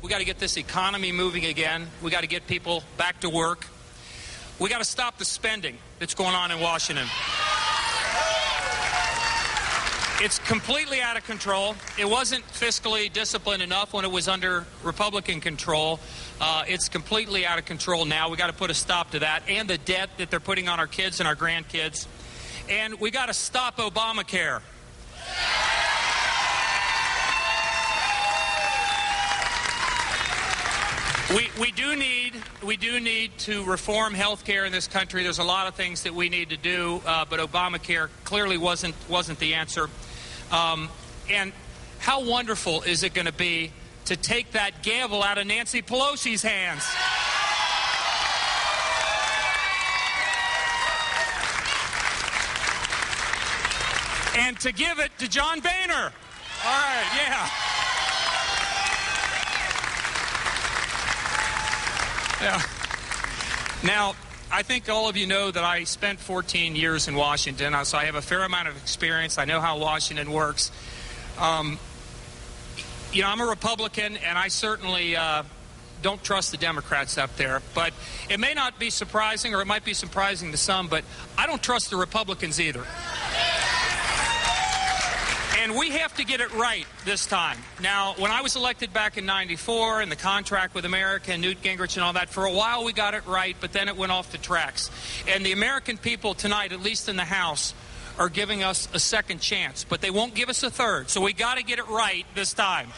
We got to get this economy moving again. We got to get people back to work. We got to stop the spending that's going on in Washington. It's completely out of control. It wasn't fiscally disciplined enough when it was under Republican control. It's completely out of control now. We got to put a stop to that and the debt that they're putting on our kids and our grandkids. And we got to stop Obamacare. We do need to reform health care in this country. There's a lot of things that we need to do, but Obamacare clearly wasn't the answer. And how wonderful is it going to be to take that gavel out of Nancy Pelosi's hands? And to give it to John Boehner. All right, yeah. Yeah. Now, I think all of you know that I spent 14 years in Washington, so I have a fair amount of experience. I know how Washington works. You know, I'm a Republican, and I certainly don't trust the Democrats up there. But it may not be surprising, or it might be surprising to some, but I don't trust the Republicans either. And we have to get it right this time. Now, when I was elected back in '94 and the contract with America and Newt Gingrich and all that, for a while we got it right, but then it went off the tracks. And the American people tonight, at least in the House, are giving us a second chance, but they won't give us a third. So we got to get it right this time.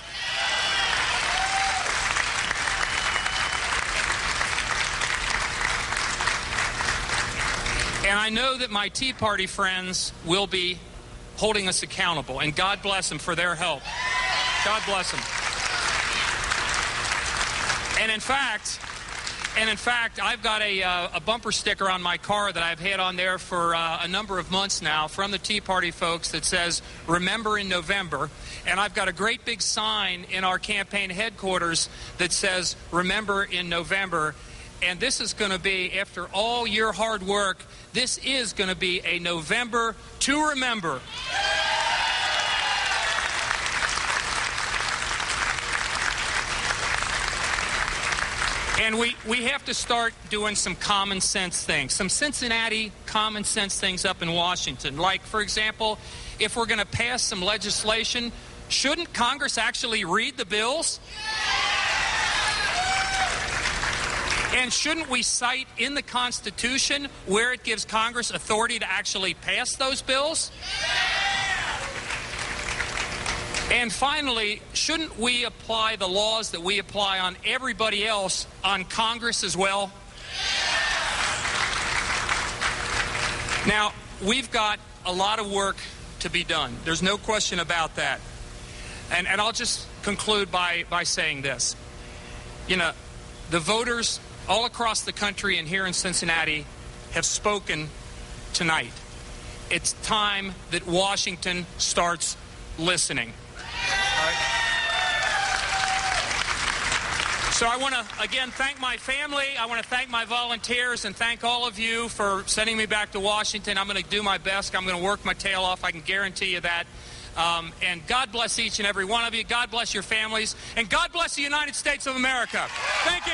And I know that my Tea Party friends will be holding us accountable, and God bless them for their help. God bless them. And in fact, I've got a bumper sticker on my car that I've had on there for a number of months now from the Tea Party folks that says, "Remember in November." And I've got a great big sign in our campaign headquarters that says, "Remember in November." And this is going to be, after all your hard work, this is going to be a November to remember. And we have to start doing some common sense things, some Cincinnati common sense things up in Washington. Like, for example, if we're going to pass some legislation, shouldn't Congress actually read the bills? And shouldn't we cite in the Constitution where it gives Congress authority to actually pass those bills? And finally, shouldn't we apply the laws that we apply on everybody else on Congress as well? Now, we've got a lot of work to be done. There's no question about that. And I'll just conclude by saying this. You know, the voters all across the country and here in Cincinnati have spoken tonight. It's time that Washington starts listening. All right. So I want to, again, thank my family. I want to thank my volunteers and thank all of you for sending me back to Washington. I'm going to do my best. I'm going to work my tail off. I can guarantee you that. And God bless each and every one of you. God bless your families. And God bless the United States of America. Thank you.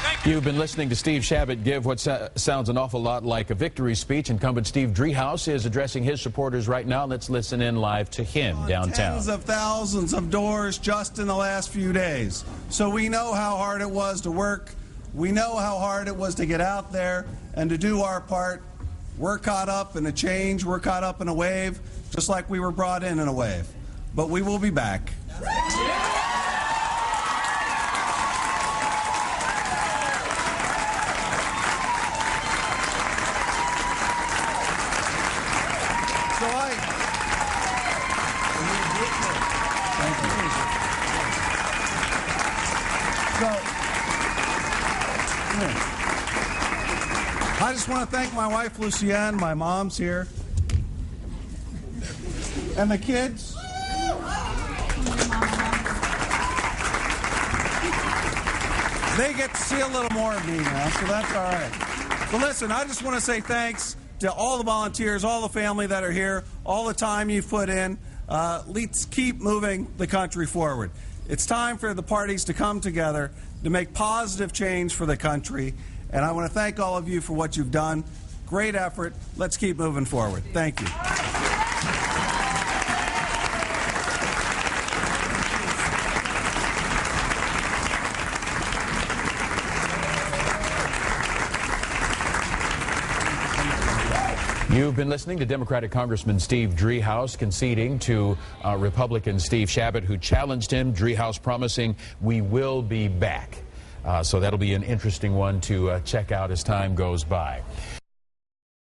Thank you. You've been listening to Steve Chabot give what sounds an awful lot like a victory speech. Incumbent Steve Driehaus is addressing his supporters right now. Let's listen in live to him downtown. Tens of thousands of doors just in the last few days. So we know how hard it was to work. We know how hard it was to get out there and to do our part. We're caught up in a change. We're caught up in a wave, just like we were brought in a wave. But we will be back. I just want to thank my wife, Lucienne. My mom's here. And the kids. They get to see a little more of me now, so that's all right. But listen, I just want to say thanks to all the volunteers, all the family that are here, all the time you've put in. Let's keep moving the country forward. It's time for the parties to come together to make positive change for the country. And I want to thank all of you for what you've done. Great effort. Let's keep moving forward. Thank you. You've been listening to Democratic Congressman Steve Driehaus conceding to Republican Steve Chabot, who challenged him. Driehaus promising, "We will be back." So that'll be an interesting one to check out as time goes by.